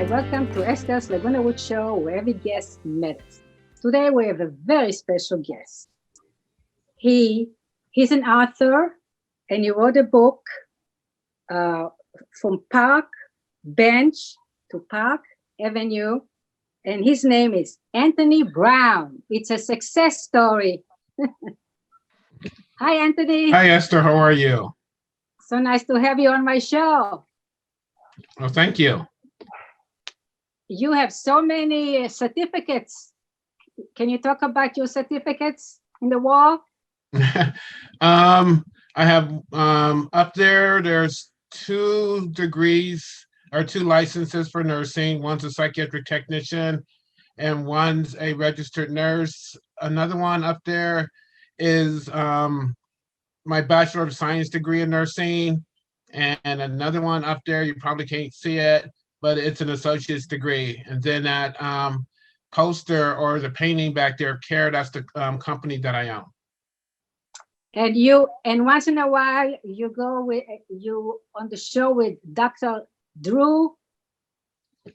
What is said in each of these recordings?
welcome to Esther's Laguna Woods show, where every guest matters. Today we have a very special guest. He's an author, and he wrote a book, From Park Bench to Park Avenue, and his name is Anthony Brown. It's a success story. Hi, Anthony. Hi, Esther. How are you? So nice to have you on my show. Well, thank you. You have so many certificates. Can you talk about your certificates in the wall? I have up there, there's 2 degrees or 2 licenses for nursing. One's a psychiatric technician and one's a registered nurse. Another one up there is my Bachelor of Science degree in nursing. And another one up there, you probably can't see it, but it's an associate's degree. And then that poster or the painting back there, CARE, that's the company that I own. And once in a while you go with you on the show with Dr. Drew.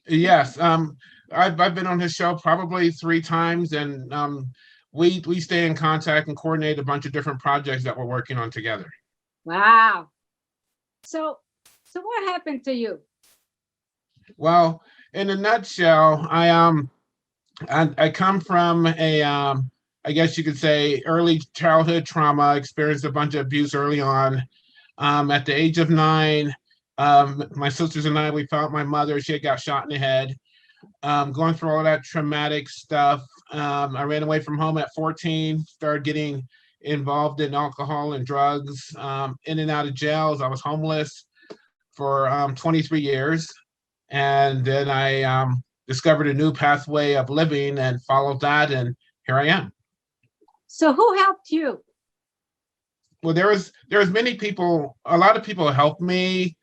Yes, I've been on his show probably 3 times, and we stay in contact and coordinate a bunch of different projects that we're working on together. Wow. So what happened to you? Well, in a nutshell, I come from a I guess you could say early childhood trauma, experienced a bunch of abuse early on. At the age of 9, my sisters and I, we found my mother. She had got shot in the head. Going through all that traumatic stuff. I ran away from home at 14, started getting involved in alcohol and drugs, in and out of jails. I was homeless for 23 years. And then I discovered a new pathway of living and followed that, and here I am. So who helped you? Well, there was many people, a lot of people helped me.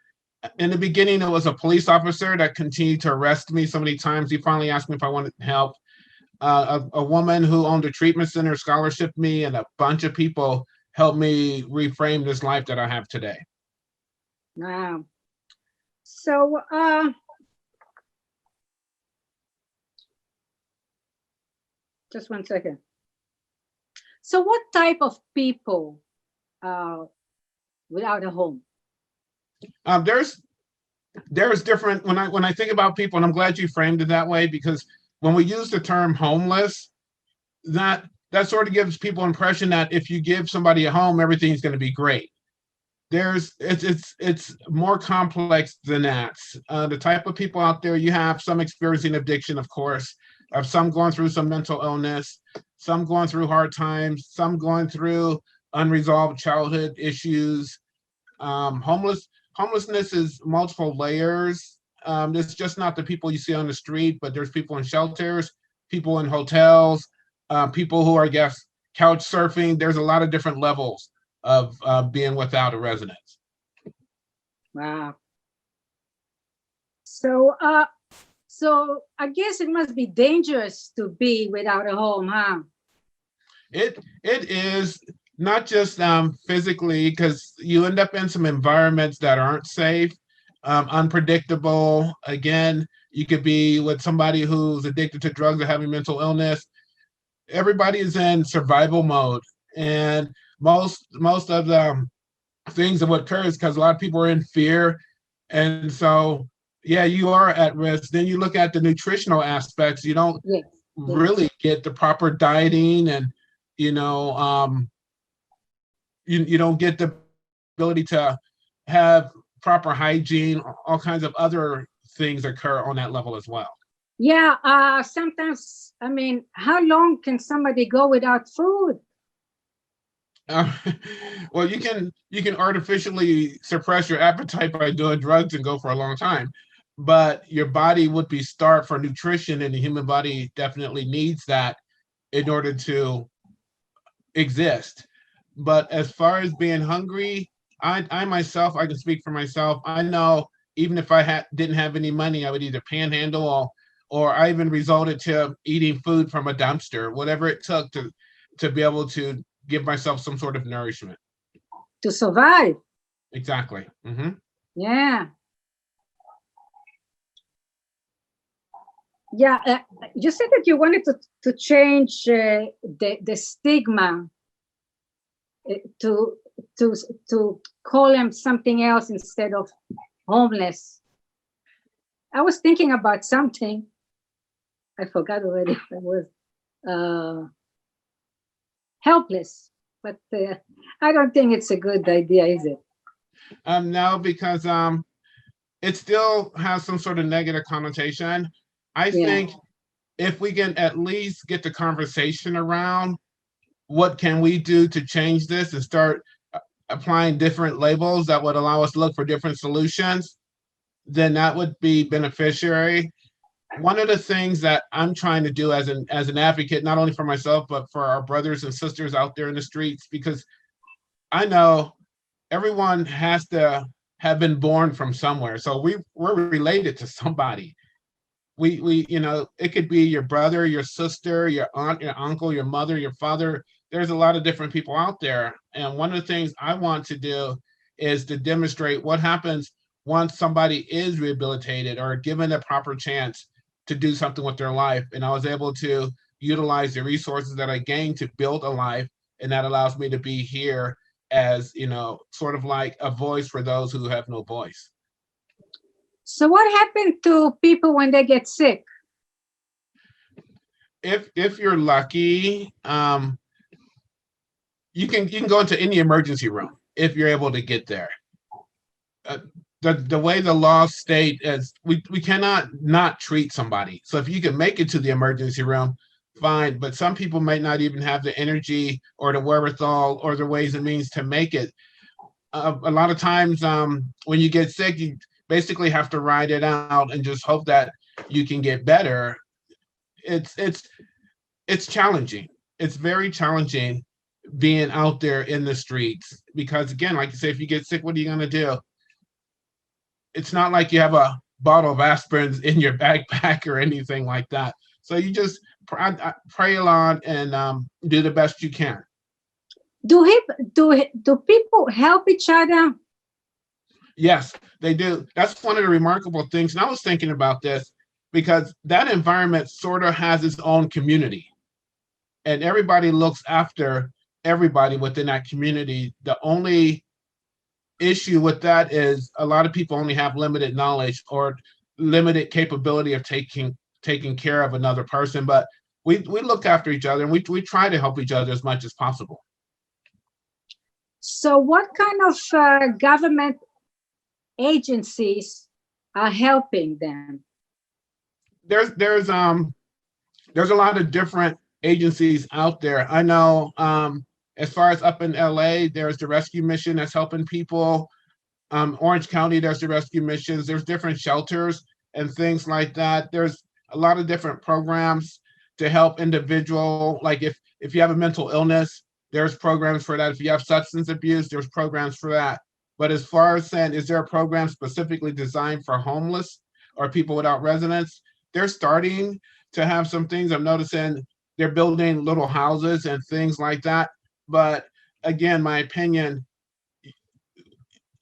In the beginning, it was a police officer that continued to arrest me so many times. He finally asked me if I wanted help. A woman who owned a treatment center scholarshiped me, and a bunch of people helped me reframe this life that I have today. Wow. So just one second. So what type of people without a home? There's different, when I think about people, and I'm glad you framed it that way, because when we use the term homeless, that sort of gives people impression that if you give somebody a home, everything's going to be great. It's more complex than that. The type of people out there, you have some experiencing addiction, of course, some going through some mental illness, some going through hard times, some going through unresolved childhood issues. Homelessness is multiple layers. It's just not the people you see on the street, but there's people in shelters, people in hotels, people who are, I guess, couch surfing. There's a lot of different levels of being without a residence. Wow. So I guess it must be dangerous to be without a home, huh? It is. Not just physically, because you end up in some environments that aren't safe, unpredictable. Again, you could be with somebody who's addicted to drugs or having mental illness. Everybody is in survival mode, and most of the things that occur is because a lot of people are in fear, and so yeah, you are at risk. Then you look at the nutritional aspects. You don't really get the proper dieting, and you don't get the ability to have proper hygiene. All kinds of other things occur on that level as well. Yeah, sometimes, I mean, how long can somebody go without food? Well, you can artificially suppress your appetite by doing drugs and go for a long time, but your body would be starved for nutrition, and the human body definitely needs that in order to exist. But as far as being hungry, I myself, I can speak for myself. I know even if I didn't have any money, I would either panhandle or I even resorted to eating food from a dumpster, whatever it took to be able to give myself some sort of nourishment. To survive. Exactly. Mm-hmm. Yeah. Yeah, you said that you wanted to change the stigma uh, to to to call them something else instead of homeless. I was thinking about something. I forgot already. I was uh, helpless, but I don't think it's a good idea, is it? No, because it still has some sort of negative connotation. I Yeah. think if we can at least get the conversation around what can we do to change this and start applying different labels that would allow us to look for different solutions, then that would be beneficiary. One of the things that I'm trying to do as an advocate, not only for myself but for our brothers and sisters out there in the streets, because I know everyone has to have been born from somewhere, so we're related to somebody. We it could be your brother, your sister, your aunt, your uncle, your mother, your father. There's a lot of different people out there, and one of the things I want to do is to demonstrate what happens once somebody is rehabilitated or given a proper chance to do something with their life. And I was able to utilize the resources that I gained to build a life, and that allows me to be here as, sort of like a voice for those who have no voice. So what happened to people when they get sick? If you're lucky, you can go into any emergency room if you're able to get there. Uh, the way the law state is, we cannot not treat somebody. So if you can make it to the emergency room, fine. But some people might not even have the energy or the wherewithal or the ways and means to make it. A lot of times, when you get sick, you basically have to ride it out and just hope that you can get better. It's it's it's challenging. It's very challenging being out there in the streets because, again, like you say, if you get sick, what are you going to do? It's not like you have a bottle of aspirins in your backpack or anything like that. So you just pray along and do the best you can. Do people help each other? Yes, they do. That's one of the remarkable things. And I was thinking about this because that environment sort of has its own community, and everybody looks after everybody within that community. The only issue with that is a lot of people only have limited knowledge or limited capability of taking care of another person. But we look after each other, and we try to help each other as much as possible. So what kind of government agencies are helping them? There's there's um there's a lot of different agencies out there. I know, as far as up in LA, there's the rescue mission that's helping people. Orange County, there's the rescue missions. There's different shelters and things like that. There's a lot of different programs to help individual. Like if you have a mental illness, there's programs for that. If you have substance abuse, there's programs for that. But as far as saying, is there a program specifically designed for homeless or people without residence? They're starting to have some things. I'm noticing they're building little houses and things like that. But again, my opinion,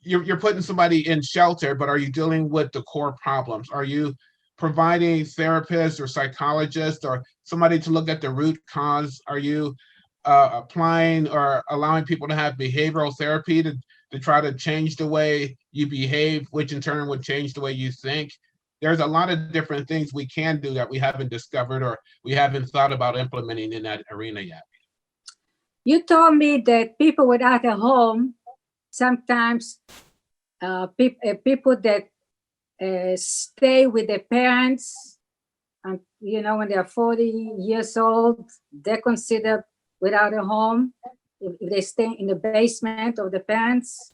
you're putting somebody in shelter, but are you dealing with the core problems? Are you providing therapists or psychologists or somebody to look at the root cause? Are you applying or allowing people to have behavioral therapy to try to change the way you behave, which in turn would change the way you think? There's a lot of different things we can do that we haven't discovered or we haven't thought about implementing in that arena yet. You told me that people without a home, sometimes people that stay with their parents, and when they're 40 years old, they're considered without a home if they stay in the basement of the parents.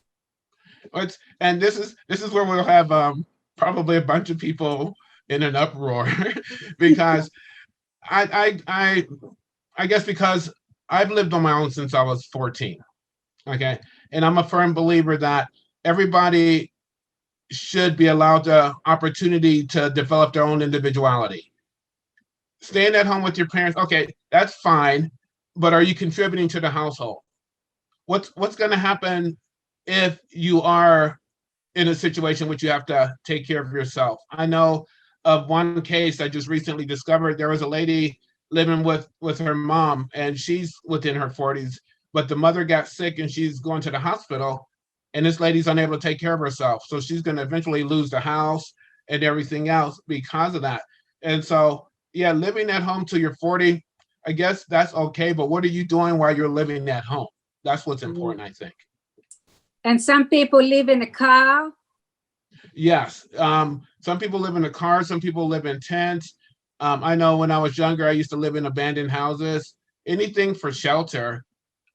And this is where we'll have probably a bunch of people in an uproar because I guess because I've lived on my own since I was 14. Okay. And I'm a firm believer that everybody should be allowed the opportunity to develop their own individuality. Staying at home with your parents, okay, that's fine, but are you contributing to the household? What's going to happen if you are in a situation which you have to take care of yourself? I know of one case I just recently discovered. There was a lady living with her mom, and she's within her 40s, but the mother got sick and she's going to the hospital, and this lady's unable to take care of herself. So she's going to eventually lose the house and everything else because of that. And so, yeah, living at home till you're 40, I guess that's okay. But what are you doing while you're living at home? That's what's important, I think. And some people live in a car. Yes. Some people live in a car. Some people live in tents. I know when I was younger, I used to live in abandoned houses. Anything for shelter,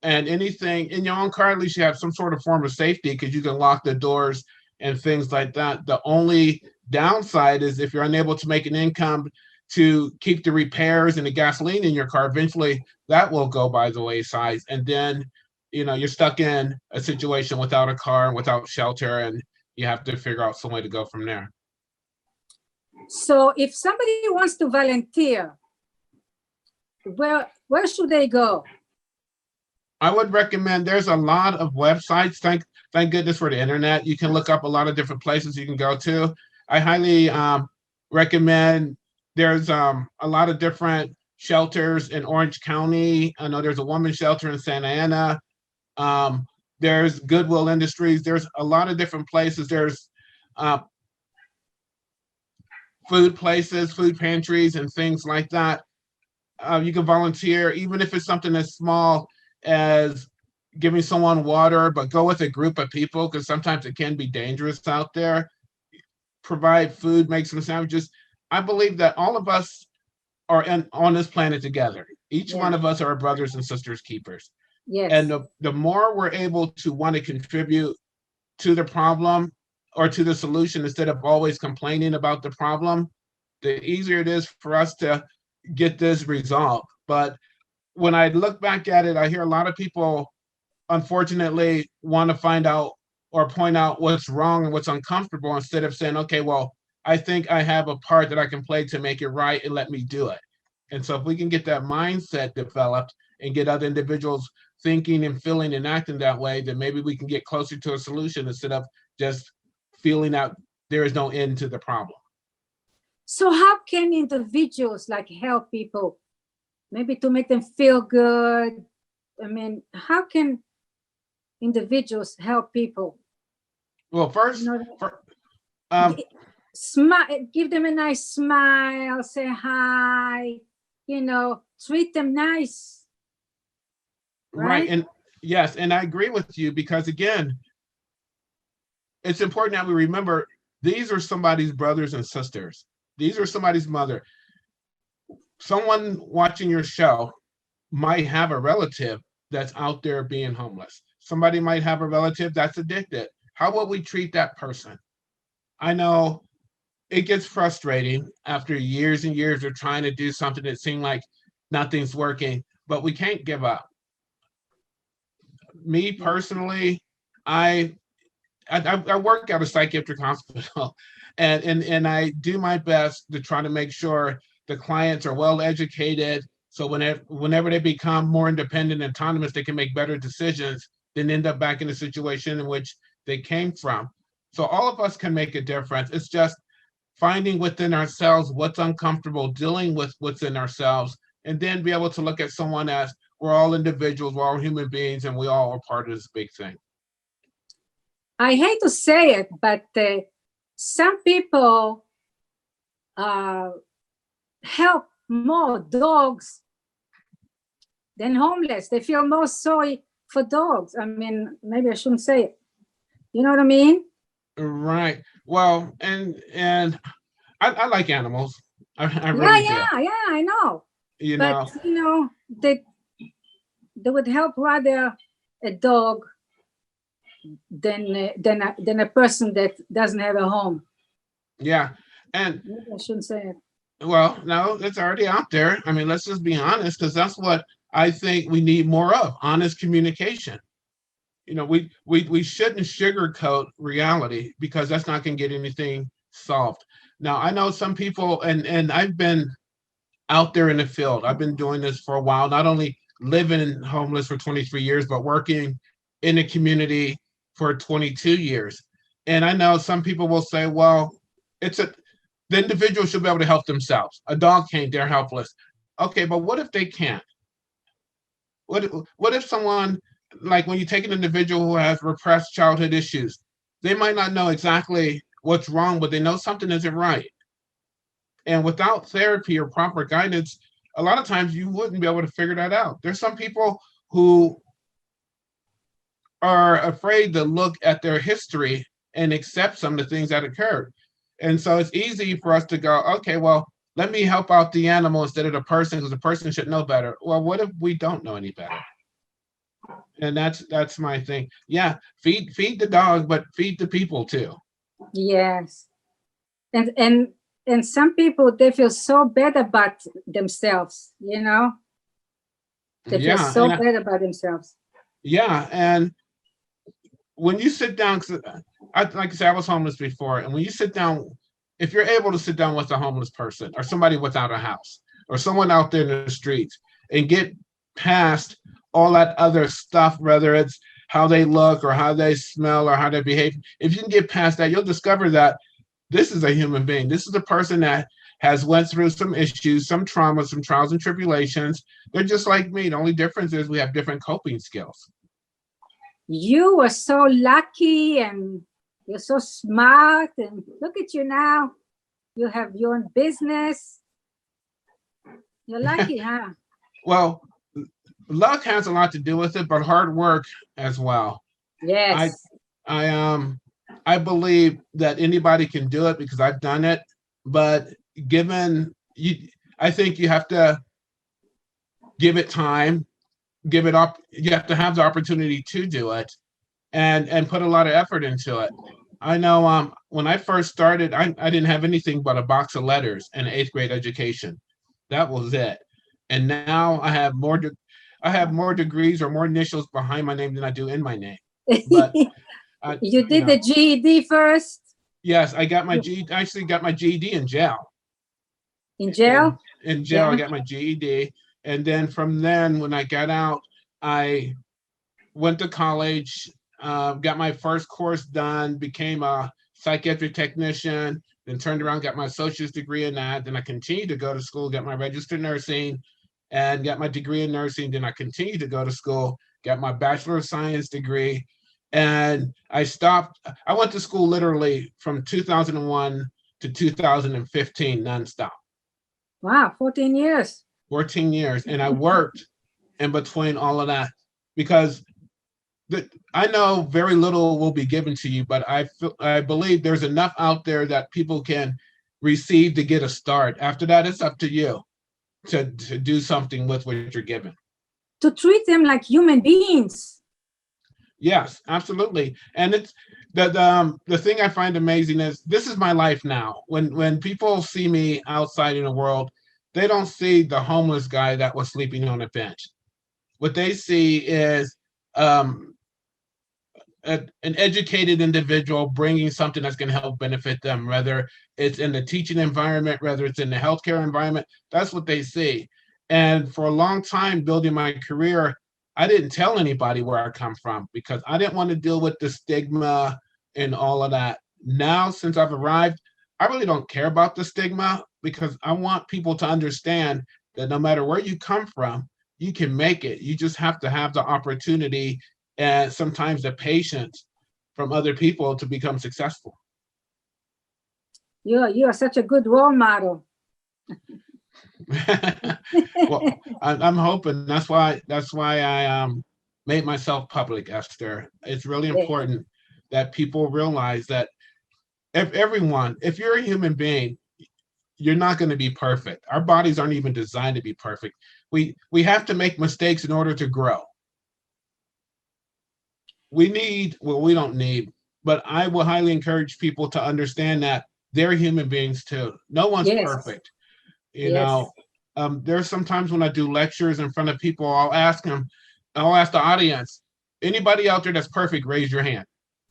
and anything in your own car, at least you have some sort of form of safety because you can lock the doors and things like that. The only downside is if you're unable to make an income to keep the repairs and the gasoline in your car, eventually that will go by the wayside. And then, you're stuck in a situation without a car and without shelter, and you have to figure out some way to go from there. So if somebody wants to volunteer, where should they go? I would recommend, there's a lot of websites. Thank goodness for the internet. You can look up a lot of different places you can go to. I highly recommend, there's a lot of different shelters in Orange County. I know there's a women's shelter in Santa Ana. There's Goodwill Industries. There's a lot of different places. There's food places, food pantries, and things like that. You can volunteer, even if it's something as small as giving someone water, but go with a group of people because sometimes it can be dangerous out there. Provide food, make some sandwiches. I believe that all of us are on this planet together. Each one of us are brothers and sisters keepers. Yes. And the more we're able to want to contribute to the problem or to the solution instead of always complaining about the problem, the easier it is for us to get this resolved. But when I look back at it, I hear a lot of people, unfortunately, want to find out or point out what's wrong and what's uncomfortable instead of saying, okay, well, I think I have a part that I can play to make it right, and let me do it. And so if we can get that mindset developed and get other individuals thinking and feeling and acting that way, then maybe we can get closer to a solution instead of just feeling out there is no end to the problem. So how can individuals help people, maybe to make them feel good? I mean, how can individuals help people? Well, first, smile, give them a nice smile, say hi, treat them nice. Right. And yes, and I agree with you because, again, it's important that we remember these are somebody's brothers and sisters. These are somebody's mother. Someone watching your show might have a relative that's out there being homeless. Somebody might have a relative that's addicted. How will we treat that person? I know it gets frustrating after years and years of trying to do something that seems like nothing's working, but we can't give up. Me personally, I work at a psychiatric hospital, and I do my best to try to make sure the clients are well educated. So whenever they become more independent and autonomous, they can make better decisions than end up back in a situation in which they came from. So all of us can make a difference. It's just finding within ourselves what's uncomfortable, dealing with what's in ourselves, and then be able to look at someone as we're all individuals, we're all human beings, and we all are part of this big thing. I hate to say it, but some people help more dogs than homeless. They feel more sorry for dogs. I mean, maybe I shouldn't say it. You know what I mean? Right. Well, and I like animals. I really do. Yeah, I know. But they would help rather a dog than a person that doesn't have a home. Yeah, and maybe I shouldn't say it. Well, no, it's already out there. I mean, let's just be honest, because that's what I think we need more of: honest communication. We shouldn't sugarcoat reality because that's not going to get anything solved. Now, I know some people, and I've been out there in the field. I've been doing this for a while, not only living homeless for 23 years, but working in the community for 22 years. And I know some people will say, well, the individual should be able to help themselves. A dog can't, they're helpless. Okay, but what if they can't? What if someone, like when you take an individual who has repressed childhood issues, they might not know exactly what's wrong, but they know something isn't right. And without therapy or proper guidance, a lot of times you wouldn't be able to figure that out. There's some people who are afraid to look at their history and accept some of the things that occurred. And so it's easy for us to go, okay, well, let me help out the animal instead of the person because the person should know better. Well, what if we don't know any better? And that's my thing. Yeah, feed the dog, but feed the people too. Yes. And some people, they feel so bad about themselves, you know? They feel Yeah, so bad about themselves. yeah, and when you sit down, like I said, I was homeless before, and when you sit down, if you're able to sit down with a homeless person or somebody without a house or someone out there in the streets and get past all that other stuff, whether it's how they look or how they smell or how they behave, if you can get past that, you'll discover that this is a human being. This is a person that has went through some issues, some trauma, some trials and tribulations. They're just like me. The only difference is we have different coping skills. You were so lucky and you're so smart, and look at you now. You have your own business. You're lucky, huh? Well, luck has a lot to do with it, but hard work as well. Yes. I believe that anybody can do it because I've done it, but given you, I think you have to give it time, give it up. You have to have the opportunity to do it, and put a lot of effort into it. I know when I first started, I didn't have anything but a box of letters and an eighth grade education. That was it. And now I have more degrees or more initials behind my name than I do in my name. But you did the GED first? Yes, I actually got my GED in jail. In jail? In jail, yeah. I got my GED. And then from then, when I got out, I went to college, got my first course done, became a psychiatric technician, then turned around, got my associate's degree in that. Then I continued to go to school, got my registered nursing, and got my degree in nursing. Then I continued to go to school, got my Bachelor of Science degree. And I stopped. I went to school literally from 2001 to 2015 nonstop. Wow, 14 years. 14 years. And I worked in between all of that because I know very little will be given to you, but I believe there's enough out there that people can receive to get a start. After that, it's up to you to do something with what you're given. To treat them like human beings. Yes, absolutely. And it's the thing I find amazing is this is my life now. When people see me outside in the world, they don't see the homeless guy that was sleeping on a bench. What they see is an educated individual bringing something that's going to help benefit them, whether it's in the teaching environment, whether it's in the healthcare environment. That's what they see. And for a long time, building my career, I didn't tell anybody where I come from because I didn't want to deal with the stigma and all of that. Now, since I've arrived, I really don't care about the stigma because I want people to understand that no matter where you come from, you can make it. You just have to have the opportunity and sometimes the patience from other people to become successful. You are such a good role model. Well, I'm hoping that's why I made myself public, Esther. It's really important that people realize that if you're a human being, you're not going to be perfect. Our bodies aren't even designed to be perfect. We have to make mistakes in order to grow. We don't need, but I will highly encourage people to understand that they're human beings too. No one's perfect. You know, there's sometimes when I do lectures in front of people, I'll ask the audience, anybody out there that's perfect, raise your hand.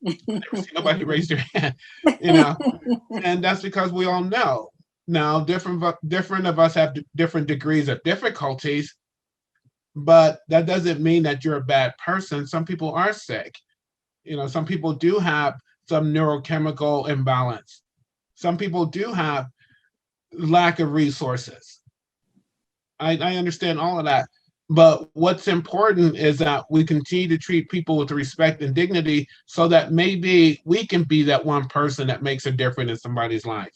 I never see nobody raise their hand, you know, and that's because we all know. Now, different of us have different degrees of difficulties, but that doesn't mean that you're a bad person. Some people are sick. You know, some people do have some neurochemical imbalance. Some people do have lack of resources. I understand all of that. But what's important is that we continue to treat people with respect and dignity so that maybe we can be that one person that makes a difference in somebody's life.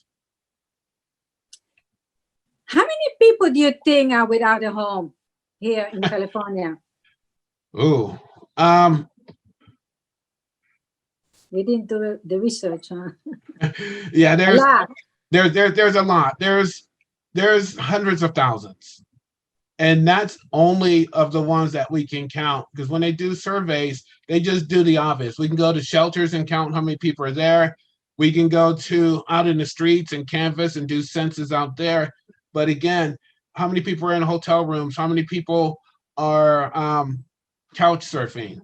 How many people do you think are without a home here in California? Ooh. We didn't do the research, huh? Yeah, A lot. there's a lot. There's hundreds of thousands. And that's only of the ones that we can count, because when they do surveys, they just do the obvious. We can go to shelters and count how many people are there. We can go to out in the streets and canvass and do census out there. But again, how many people are in hotel rooms? How many people are couch surfing?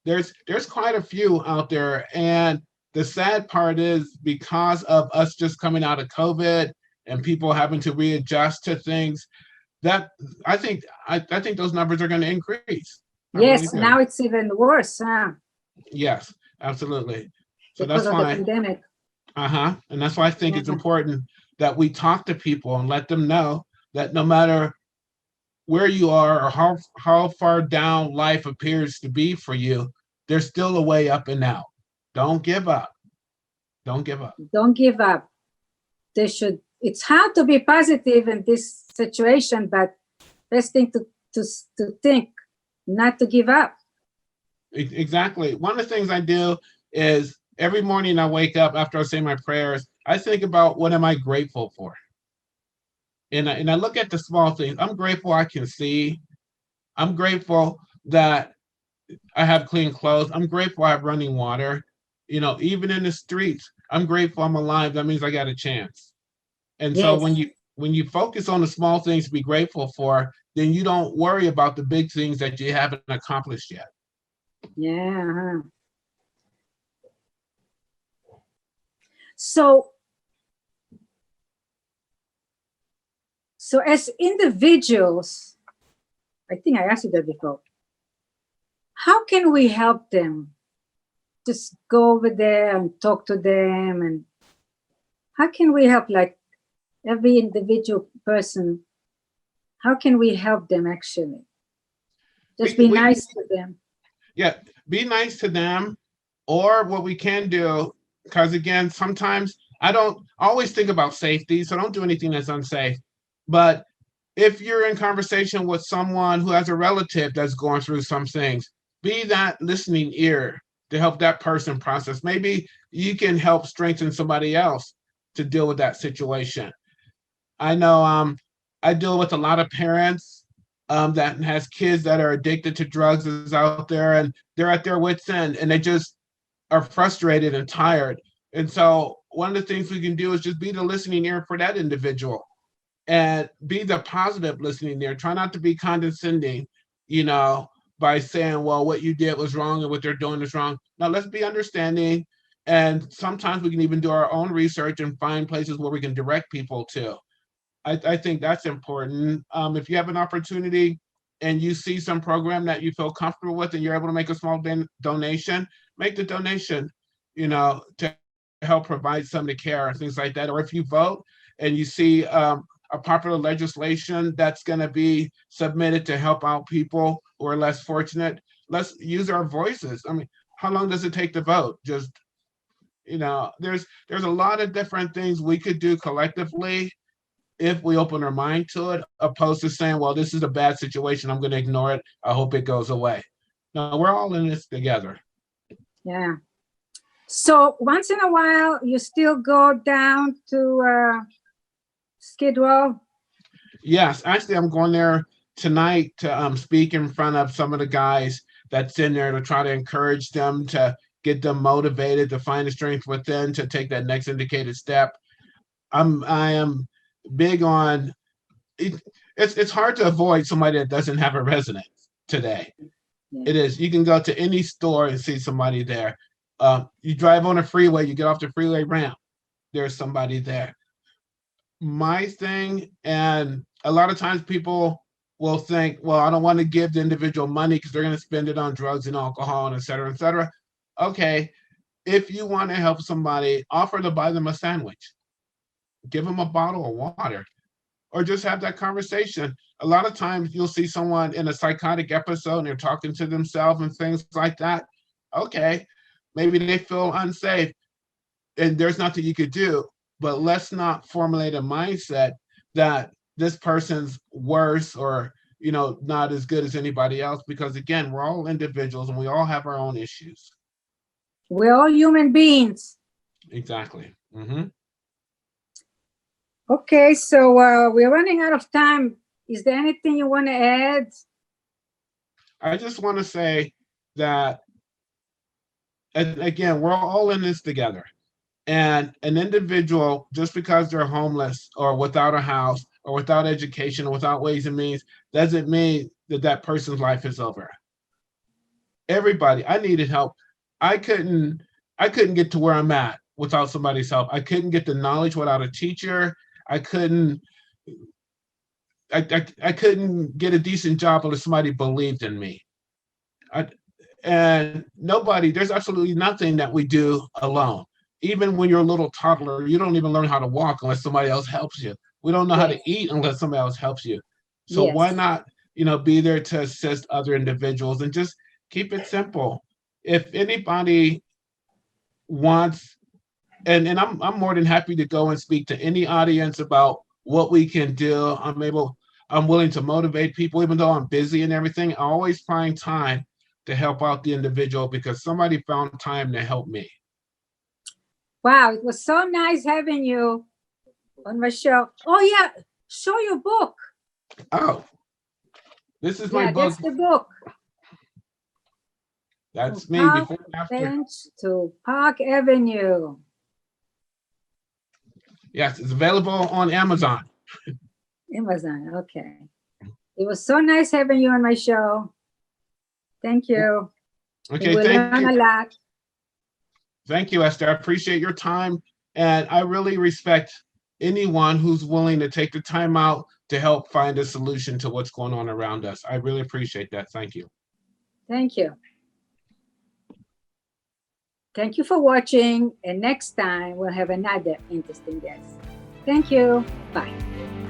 There's quite a few out there. And the sad part is, because of us just coming out of COVID and people having to readjust to things, that I think those numbers are going to increase. Yes, really, now it's even worse, huh? Yes, absolutely. So because that's of why the pandemic. And that's why I think it's important that we talk to people and let them know that no matter where you are or how far down life appears to be for you, there's still a way up and out. Don't give up. Don't give up. Don't give up. It's hard to be positive in this situation, but best thing to think, not to give up. Exactly. One of the things I do is every morning I wake up after I say my prayers, I think about what am I grateful for? And I look at the small things. I'm grateful I can see. I'm grateful that I have clean clothes. I'm grateful I have running water. You know, even in the streets, I'm grateful I'm alive. That means I got a chance. And yes. So when you focus on the small things to be grateful for, then you don't worry about the big things that you haven't accomplished yet. Yeah. So as individuals, I think I asked you that before, how can we help them? Just go over there and talk to them, and how can we help, like, every individual person? How can we help them actually? Just be nice to them. Yeah, be nice to them. Or what we can do, because again, sometimes I don't always think about safety, so don't do anything that's unsafe. But if you're in conversation with someone who has a relative that's going through some things, be that listening ear to help that person process. Maybe you can help strengthen somebody else to deal with that situation. I know I deal with a lot of parents that has kids that are addicted to drugs is out there, and they're at their wits' end, and they just are frustrated and tired. And so one of the things we can do is just be the listening ear for that individual and be the positive listening ear. Try not to be condescending, you know, by saying, well, what you did was wrong and what they're doing is wrong. Now let's be understanding. And sometimes we can even do our own research and find places where we can direct people to. I think that's important. If you have an opportunity and you see some program that you feel comfortable with and you're able to make a small donation, make the donation, you know, to help provide some of the care and things like that. Or if you vote and you see a popular legislation that's going to be submitted to help out people who are less fortunate, let's use our voices. I mean, how long does it take to vote? Just, you know, there's a lot of different things we could do collectively if we open our mind to it, opposed to saying, well, this is a bad situation, I'm going to ignore it, I hope it goes away. No, we're all in this together. Yeah. So once in a while, you still go down to Skidwell? Yes, actually, I'm going there tonight to speak in front of some of the guys that's in there to try to encourage them, to get them motivated, to find the strength within, to take that next indicated step. I am big on it. It's hard to avoid somebody that doesn't have a residence today. Yeah. It is. You can go to any store and see somebody there. You drive on a freeway, you get off the freeway ramp, there's somebody there. My thing, and a lot of times people will think, well, I don't want to give the individual money because they're going to spend it on drugs and alcohol and et cetera, et cetera. Okay, if you want to help somebody, offer to buy them a sandwich. give them a bottle of water, or just have that conversation. A lot of times you'll see someone in a psychotic episode and they're talking to themselves and things like that. Okay, maybe they feel unsafe and there's nothing you could do, but let's not formulate a mindset that this person's worse or, you know, not as good as anybody else, because again, we're all individuals and we all have our own issues. We're all human beings. Exactly. Okay, so we're running out of time. Is there anything you want to add? I just want to say that, and again, we're all in this together. And an individual, just because they're homeless or without a house or without education or without ways and means, doesn't mean that that person's life is over. Everybody, I needed help. I couldn't get to where I'm at without somebody's help. I couldn't get the knowledge without a teacher. I couldn't get a decent job unless somebody believed in me. And nobody, there's absolutely nothing that we do alone. Even when you're a little toddler, you don't even learn how to walk unless somebody else helps you. We don't know how to eat unless somebody else helps you. So why not, you know, be there to assist other individuals and just keep it simple. If anybody wants, and I'm more than happy to go and speak to any audience about what we can do. I'm willing to motivate people, even though I'm busy and everything. I always find time to help out the individual because somebody found time to help me. Wow, it was so nice having you on my show. Oh yeah, show your book. Oh, this is my book. That's the book. That's From me Park before and after. Bench to Park Avenue. Yes, it's available on Amazon. Amazon, okay. It was so nice having you on my show. Thank you. Okay, we thank you. A lot. Thank you, Esther. I appreciate your time. And I really respect anyone who's willing to take the time out to help find a solution to what's going on around us. I really appreciate that. Thank you. Thank you. Thank you for watching. And next time we'll have another interesting guest. Thank you. Bye.